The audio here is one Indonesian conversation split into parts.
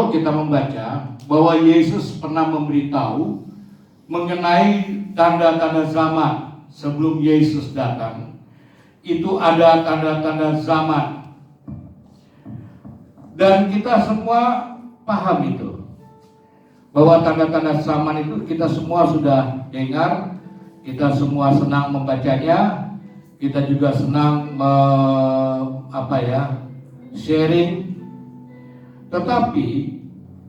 kalau kita membaca bahwa Yesus pernah memberitahu mengenai tanda-tanda zaman sebelum Yesus datang, itu ada tanda-tanda zaman. Dan kita semua paham itu, bahwa tanda-tanda zaman itu kita semua sudah dengar, kita semua senang membacanya, kita juga senang sharing. Tetapi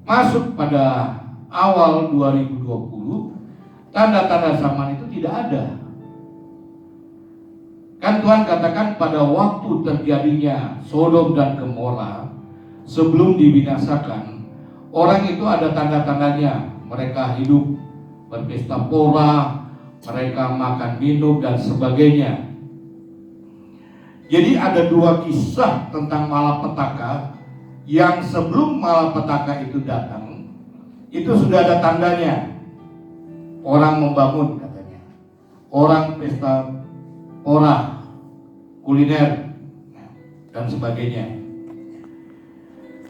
masuk pada awal 2020, tanda-tanda zaman itu tidak ada. Kan Tuhan katakan pada waktu terjadinya Sodom dan Gomora, sebelum dibinasakan, orang itu ada tanda-tandanya. Mereka hidup berpesta pora, mereka makan minum dan sebagainya. Jadi ada dua kisah tentang malapetaka yang sebelum malapetaka itu datang, itu sudah ada tandanya. Orang membangun katanya, orang pesta pora, kuliner dan sebagainya.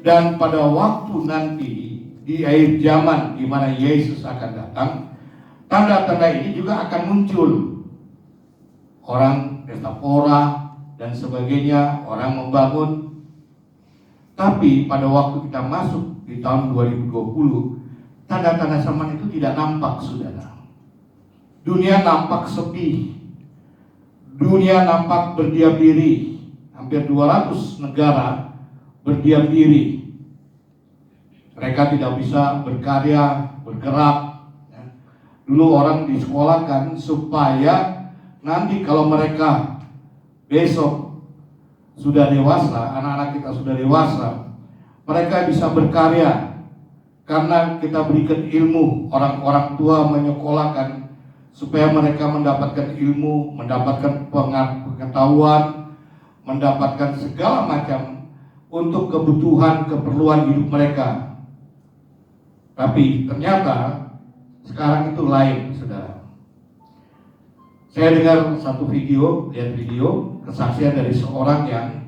Dan pada waktu nanti di akhir zaman di mana Yesus akan datang, tanda-tanda ini juga akan muncul. Orang pesta pora dan sebagainya, orang membangun. Tapi pada waktu kita masuk di tahun 2020, tanda-tanda zaman itu tidak nampak, saudara. Dunia nampak sepi. Dunia nampak berdiam diri. Hampir 200 negara berdiam diri. Mereka tidak bisa berkarya, bergerak. Dulu orang disekolahkan supaya nanti kalau mereka besok sudah dewasa, anak-anak kita sudah dewasa, mereka bisa berkarya karena kita berikan ilmu. Orang-orang tua menyekolahkan supaya mereka mendapatkan ilmu, mendapatkan pengetahuan, mendapatkan segala macam untuk kebutuhan, keperluan hidup mereka. Tapi ternyata sekarang itu lain, saudara. Saya dengar satu video, lihat video kesaksian dari seorang yang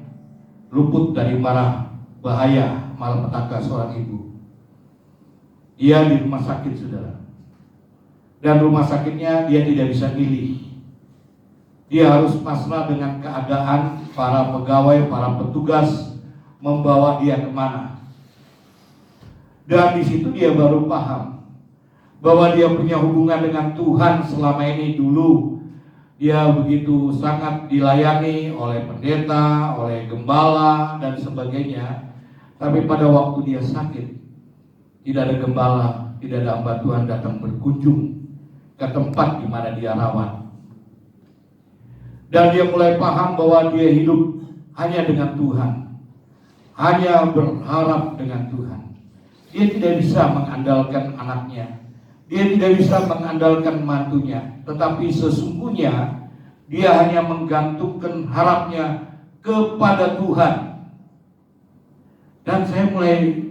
luput dari marah bahaya malapetaka seorang ibu. Dia di rumah sakit, saudara. Dan rumah sakitnya dia tidak bisa pilih. Dia harus pasrah dengan keadaan para pegawai, para petugas membawa dia kemana. Dan di situ dia baru paham bahwa dia punya hubungan dengan Tuhan selama ini. Dulu dia begitu sangat dilayani oleh pendeta, oleh gembala dan sebagainya. Tapi pada waktu dia sakit, tidak ada gembala, tidak ada hamba Tuhan datang berkunjung ke tempat di mana dia rawat. Dan dia mulai paham bahwa dia hidup hanya dengan Tuhan, hanya berharap dengan Tuhan. Dia tidak bisa mengandalkan anaknya, dia tidak bisa mengandalkan mantunya, tetapi sesungguhnya dia hanya menggantungkan harapnya kepada Tuhan. Dan saya mulai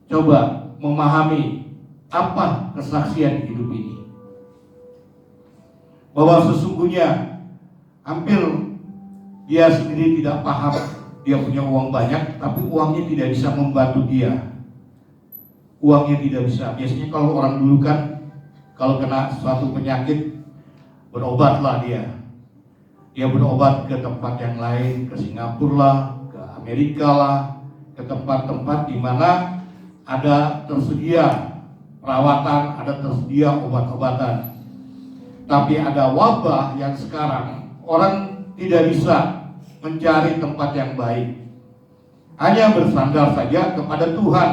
coba memahami apa kesaksian hidup ini, bahwa sesungguhnya hampir dia sendiri tidak paham. Dia punya uang banyak, tapi uangnya tidak bisa membantu dia. Uangnya tidak bisa. Biasanya kalau orang dulu kan, kalau kena suatu penyakit, berobatlah dia. Dia berobat ke tempat yang lain, ke Singapura lah, ke Amerika lah, ke tempat-tempat di mana ada tersedia perawatan, ada tersedia obat-obatan. Tapi ada wabah yang sekarang orang tidak bisa mencari tempat yang baik, hanya bersandar saja kepada Tuhan.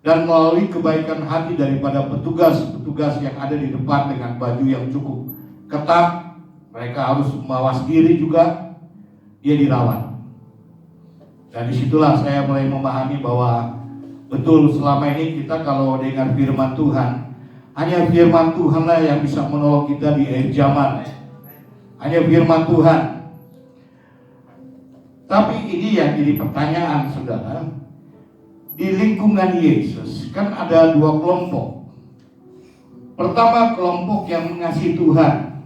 Dan melalui kebaikan hati daripada petugas-petugas yang ada di depan dengan baju yang cukup ketat, mereka harus mawas diri juga, dia dirawat. Dan disitulah saya mulai memahami bahwa betul selama ini kita kalau dengar firman Tuhan, hanya firman Tuhanlah yang bisa menolong kita di akhir zaman. Hanya firman Tuhan. Tapi ini yang jadi pertanyaan, saudara. Di lingkungan Yesus kan ada dua kelompok. Pertama, kelompok yang mengasihi Tuhan.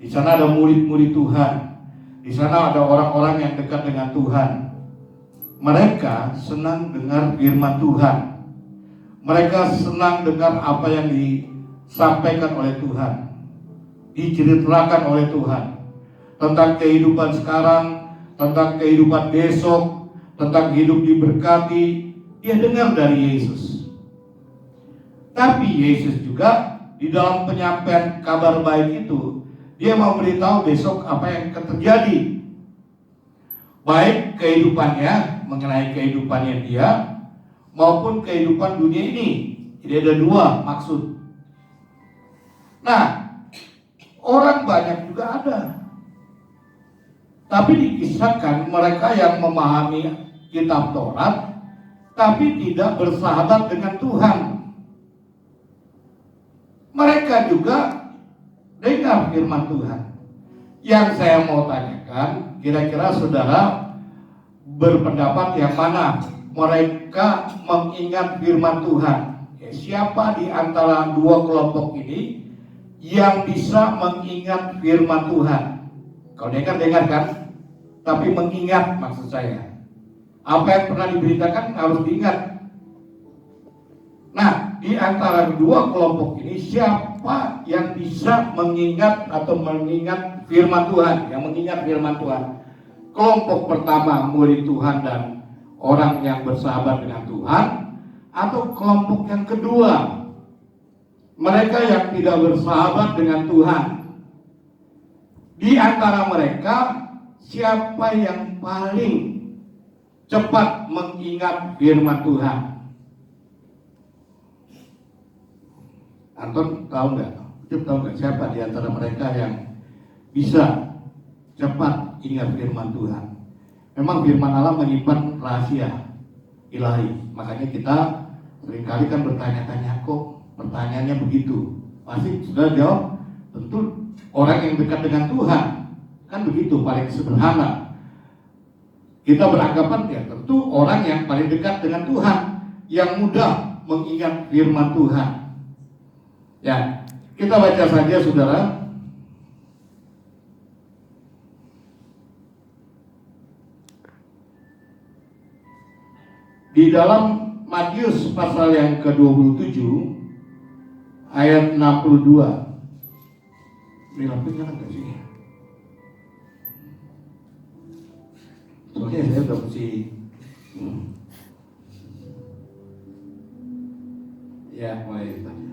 Di sana ada murid-murid Tuhan. Di sana ada orang-orang yang dekat dengan Tuhan. mereka senang dengar firman Tuhan. Mereka senang dengar apa yang disampaikan oleh Tuhan, diceritakan oleh Tuhan tentang kehidupan sekarang, tentang kehidupan besok, tentang hidup diberkati. Dia dengar dari Yesus. Tapi Yesus juga di dalam penyampaian kabar baik itu, dia memberitahu besok apa yang akan terjadi, baik kehidupannya, mengenai kehidupannya dia maupun kehidupan dunia ini. Jadi ada dua maksud. Nah, orang banyak juga ada, tapi dikisahkan mereka yang memahami kitab Taurat tapi tidak bersahabat dengan Tuhan. Mereka juga dengar firman Tuhan. Yang saya mau tanyakan, kira-kira saudara berpendapat yang mana? Mereka mengingat firman Tuhan. Siapa di antara dua kelompok ini yang bisa mengingat firman Tuhan? Kalau dengar kan, tapi mengingat maksud saya. Apa yang pernah diberitakan harus diingat. Nah, di antara dua kelompok ini siapa yang bisa mengingat atau mengingat firman Tuhan, yang mengingat firman Tuhan? Kelompok pertama murid Tuhan dan orang yang bersahabat dengan Tuhan, atau kelompok yang kedua mereka yang tidak bersahabat dengan Tuhan? Di antara mereka siapa yang paling cepat mengingat firman Tuhan? Anton tahu nggak siapa di antara mereka yang bisa cepat ingat firman Tuhan? Memang firman Allah menyimpan rahasia ilahi, makanya kita seringkali kan bertanya-tanya, kok pertanyaannya begitu? Pasti sudah jawab, tentu orang yang dekat dengan Tuhan, kan begitu, paling sederhana. Kita beranggapan ya tentu orang yang paling dekat dengan Tuhan, yang mudah mengingat firman Tuhan. Ya, kita baca saja saudara. Di dalam Matius pasal yang ke-27 ayat 62. Ini lampunya nggak sih? Soalnya saya udah mesti ya mulai baca.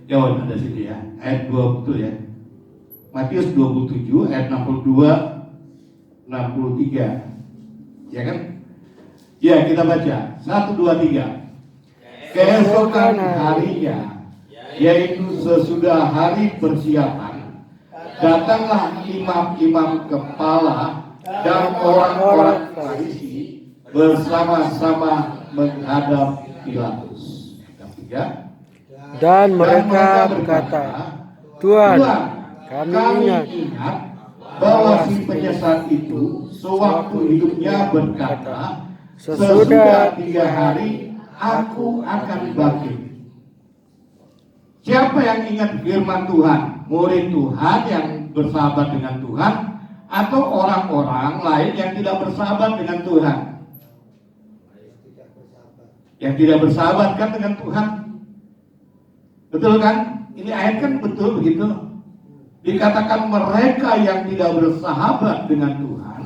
Ya ada sini ya, ayat 2 betul ya. Matius 27 ayat 62 63. Ya kan? Ya, kita baca 1 2 3. Keesokan harinya, yaitu sesudah hari persiapan, datanglah imam-imam kepala dan orang-orang Farisi bersama-sama menghadap Pilatus. Dan mereka berkata, Tuhan, kami ingat bahwa si penyesat itu sewaktu hidupnya berkata, sesudah 3 hari aku akan bangkit. Siapa yang ingat firman Tuhan? Murid Tuhan yang bersahabat dengan Tuhan, atau orang-orang lain yang tidak bersahabat dengan Tuhan? Yang tidak bersahabat kan dengan Tuhan. Betul kan? Ini ayat kan betul begitu. Dikatakan mereka yang tidak bersahabat dengan Tuhan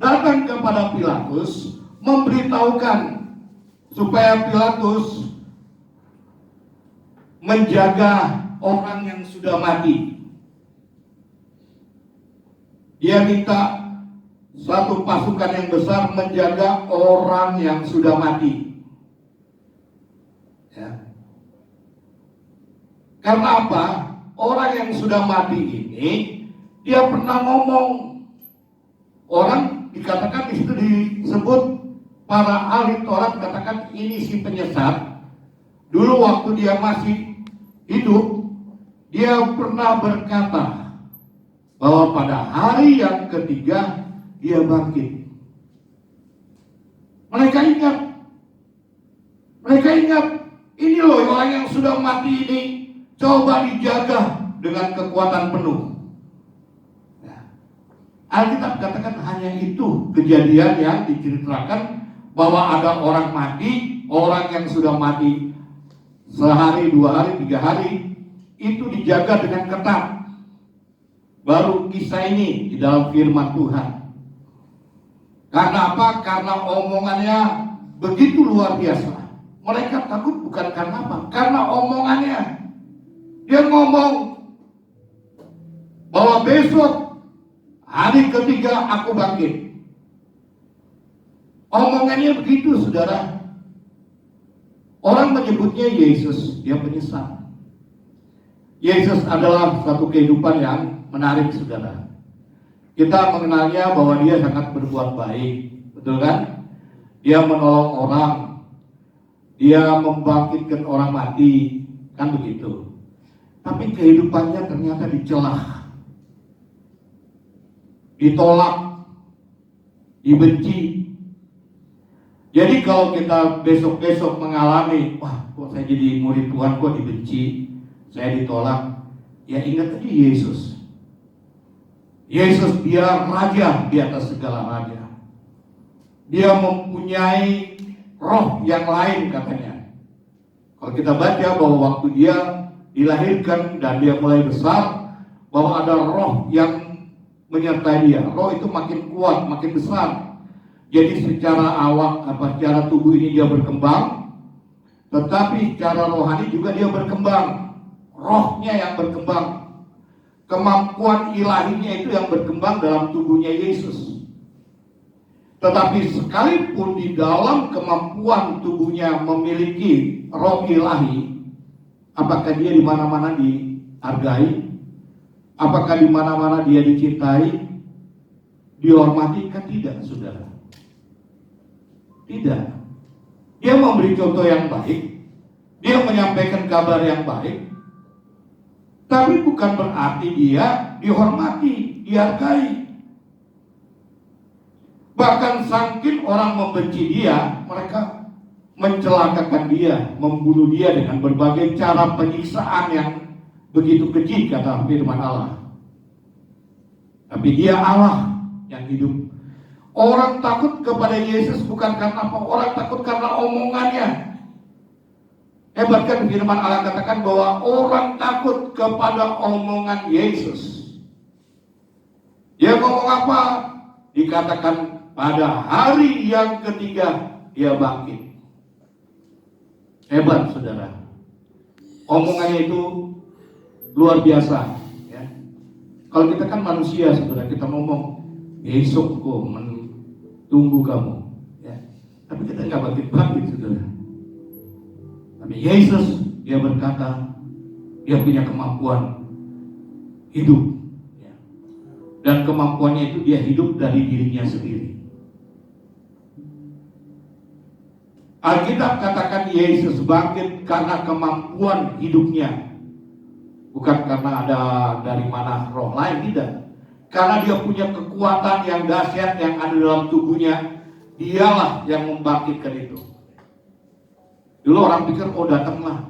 datang kepada Pilatus memberitahukan supaya Pilatus menjaga orang yang sudah mati. Dia minta satu pasukan yang besar menjaga orang yang sudah mati. Ya. Karena apa? Orang yang sudah mati ini dia pernah ngomong. Orang dikatakan di situ disebut para ahli Taurat katakan ini si penyesat. Dulu waktu dia masih hidup, dia pernah berkata bahwa pada hari yang ketiga dia bangkit. Mereka ingat, ini loh orang yang sudah mati ini, coba dijaga dengan kekuatan penuh. Alkitab katakan hanya itu kejadian yang diceritakan bahwa ada orang mati, orang yang sudah mati sehari, 2 hari, 3 hari, itu dijaga dengan ketat. Baru kisah ini di dalam firman Tuhan. Karena apa? Karena omongannya begitu luar biasa. Mereka takut bukan karena apa? Karena omongannya. Dia ngomong bahwa besok hari ketiga aku bangkit. Omongannya begitu, saudara. Orang menyebutnya Yesus, dia penyesal. Yesus adalah satu kehidupan yang menarik, saudara. Kita mengenalnya bahwa dia sangat berbuat baik, betul kan? Dia menolong orang, dia membangkitkan orang mati, kan begitu. Tapi kehidupannya ternyata dicelah, ditolak, dibenci. Jadi kalau kita besok-besok mengalami, wah kok saya jadi murid Tuhan kok dibenci, saya ditolak, ya ingat aja Yesus. Yesus dia raja di atas segala raja. Dia mempunyai roh yang lain katanya. Kalau kita baca bahwa waktu dia dilahirkan dan dia mulai besar, bahwa ada roh yang menyertai dia. Roh itu makin kuat, makin besar. Jadi secara secara tubuh ini dia berkembang, tetapi secara rohani juga dia berkembang. Rohnya yang berkembang, kemampuan ilahinya itu yang berkembang dalam tubuhnya Yesus. Tetapi sekalipun di dalam kemampuan tubuhnya memiliki roh ilahi, apakah dia di mana-mana dihargai? Apakah di mana-mana dia dicintai, dihormati? Kan tidak, saudara. Tidak. Dia memberi contoh yang baik, dia menyampaikan kabar yang baik, tapi bukan berarti dia dihormati, dihargai. Bahkan saking orang membenci dia, mereka mencelakakan dia, membunuh dia dengan berbagai cara penyiksaan yang begitu keji, kata firman Allah. Tapi dia Allah yang hidup. Orang takut kepada Yesus bukan karena apa? Orang takut karena omongannya. Hebat kan firman Allah katakan bahwa orang takut kepada omongan Yesus. Dia ngomong apa? Dikatakan pada hari yang ketiga dia bangkit. Hebat, saudara. Omongannya itu luar biasa. Ya. Kalau kita kan manusia, saudara, kita ngomong besok kok tunggu kamu. Ya. Tapi kita nggak bangkit-bangkit, saudara. Tapi Yesus dia berkata, dia punya kemampuan hidup. Ya. Dan kemampuannya itu dia hidup dari dirinya sendiri. Alkitab katakan Yesus bangkit karena kemampuan hidupnya. Bukan karena ada dari mana roh lain, tidak. Karena dia punya kekuatan yang dahsyat yang ada dalam tubuhnya. Dialah yang membangkitkan itu. Dulu orang pikir, oh datanglah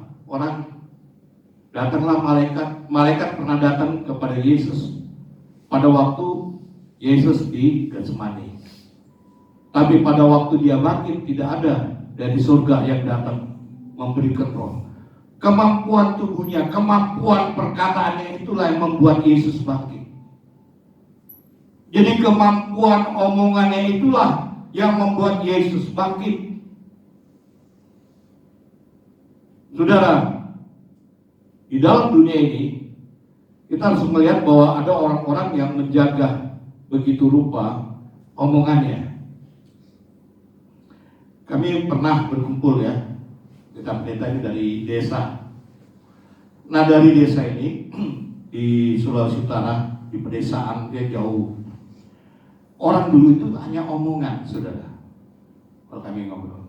malaikat pernah datang kepada Yesus pada waktu Yesus di Getsemani. Tapi pada waktu dia bangkit tidak ada dari surga yang datang memberikan roh. Kemampuan tubuhnya, kemampuan perkataannya itulah yang membuat Yesus bangkit. Jadi kemampuan omongannya itulah yang membuat Yesus bangkit. Saudara, di dalam dunia ini kita harus melihat bahwa ada orang-orang yang menjaga begitu rupa omongannya. Kami pernah berkumpul ya, kita pendeta ini dari desa. Nah dari desa ini di Sulawesi Utara, di pedesaan dia jauh. Orang dulu itu hanya omongan, saudara. Kalau kami ngobrol,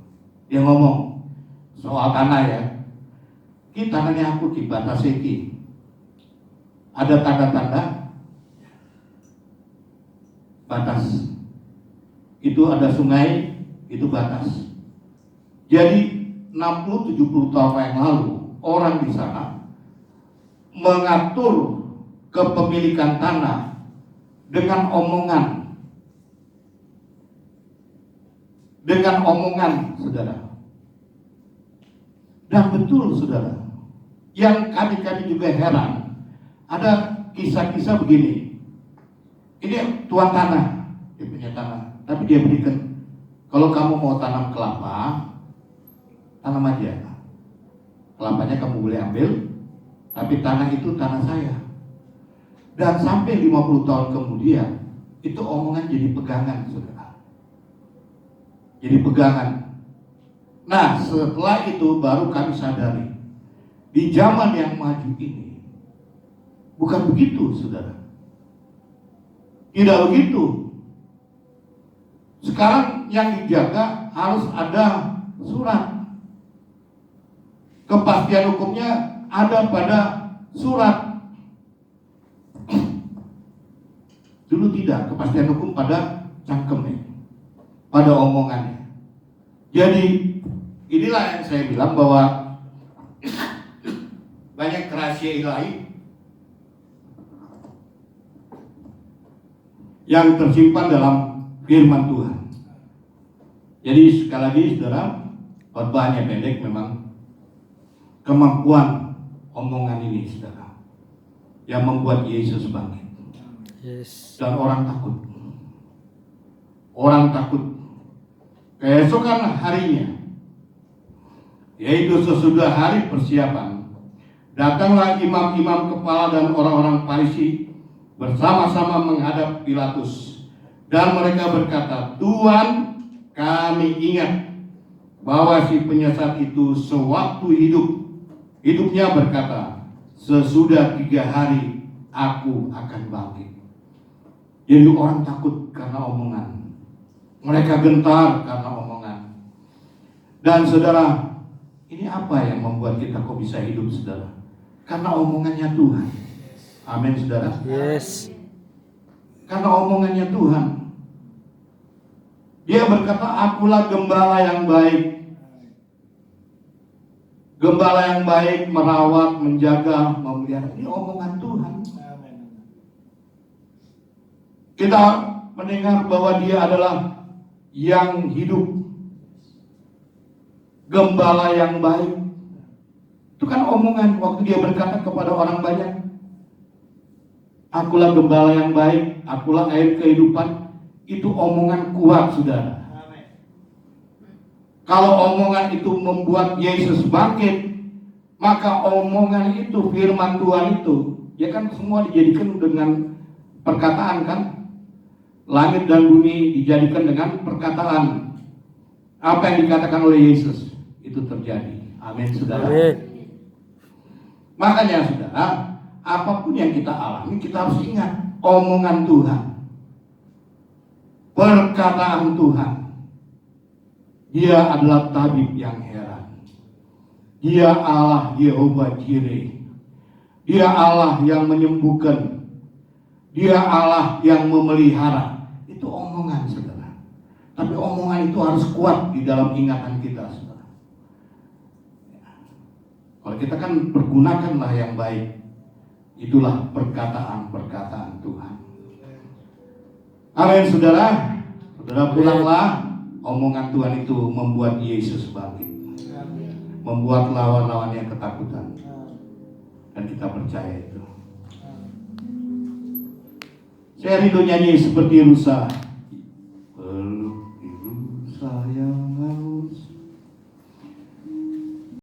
dia ngomong soal tanah ya. Ki tanahnya aku dibatasi ki. Ada tanda-tanda batas. Itu ada sungai, itu batas. Jadi 60-70 tahun yang lalu orang di sana mengatur kepemilikan tanah dengan omongan. dengan omongan saudara. Dan betul saudara, yang kami juga heran, ada kisah-kisah begini. Ini tuan tanah, dia punya tanah, tapi dia berikan, kalau kamu mau tanam kelapa, tanam aja. Kelapanya kamu boleh ambil, tapi tanah itu tanah saya. Dan sampai 50 tahun kemudian, itu omongan jadi pegangan saudara. Jadi pegangan. Nah, setelah itu baru kami sadari, di zaman yang maju ini, bukan begitu, saudara. Tidak begitu. Sekarang yang dijaga harus ada surat. Kepastian hukumnya ada pada surat. Dulu tidak, kepastian hukum pada cangkemnya, pada omongannya. Jadi inilah yang saya bilang bahwa banyak rahasia ilahi yang tersimpan dalam firman Tuhan. Jadi sekali lagi saudara, khotbahnya pendek memang, kemampuan omongan ini saudara yang membuat Yesus bangkit. Yes. Dan orang takut. Orang takut. Keesokan harinya, yaitu sesudah hari persiapan, datanglah imam-imam kepala dan orang-orang Farisi bersama-sama menghadap Pilatus, dan mereka berkata, "Tuan, kami ingat bahwa si penyesat itu sewaktu hidupnya berkata, sesudah 3 hari aku akan bangkit." Jadi orang takut karena omongan. Mereka gentar karena omongan. Dan saudara, ini apa yang membuat kita kok bisa hidup saudara? Karena omongannya Tuhan. Amin saudara. Yes. Karena omongannya Tuhan. Dia berkata, akulah gembala yang baik. Gembala yang baik merawat, menjaga, memelihara. Ini omongan Tuhan. Kita mendengar bahwa dia adalah yang hidup, gembala yang baik. Itu kan omongan waktu dia berkata kepada orang banyak, akulah gembala yang baik, akulah air kehidupan. Itu omongan kuat saudara. Kalau omongan itu membuat Yesus bangkit, maka omongan itu, firman Tuhan itu, ya kan semua dijadikan dengan perkataan kan. Langit dan bumi dijadikan dengan perkataan. Apa yang dikatakan oleh Yesus itu terjadi. Amin saudara. Amin. Makanya saudara, apapun yang kita alami, kita harus ingat omongan Tuhan, perkataan Tuhan. Dia adalah tabib yang heran. Dia Allah Yehova Jireh. Dia Allah yang menyembuhkan. Dia Allah yang memelihara. Itu omongan saudara. Tapi omongan itu harus kuat di dalam ingatan kita saudara. Kalau kita kan pergunakanlah yang baik. Itulah perkataan-perkataan Tuhan. Amin saudara. Saudara pulanglah, omongan Tuhan itu membuat Yesus bangkit. Membuat lawan-lawannya ketakutan. Dan kita percaya itu. Saya rindu nyanyi seperti rusa.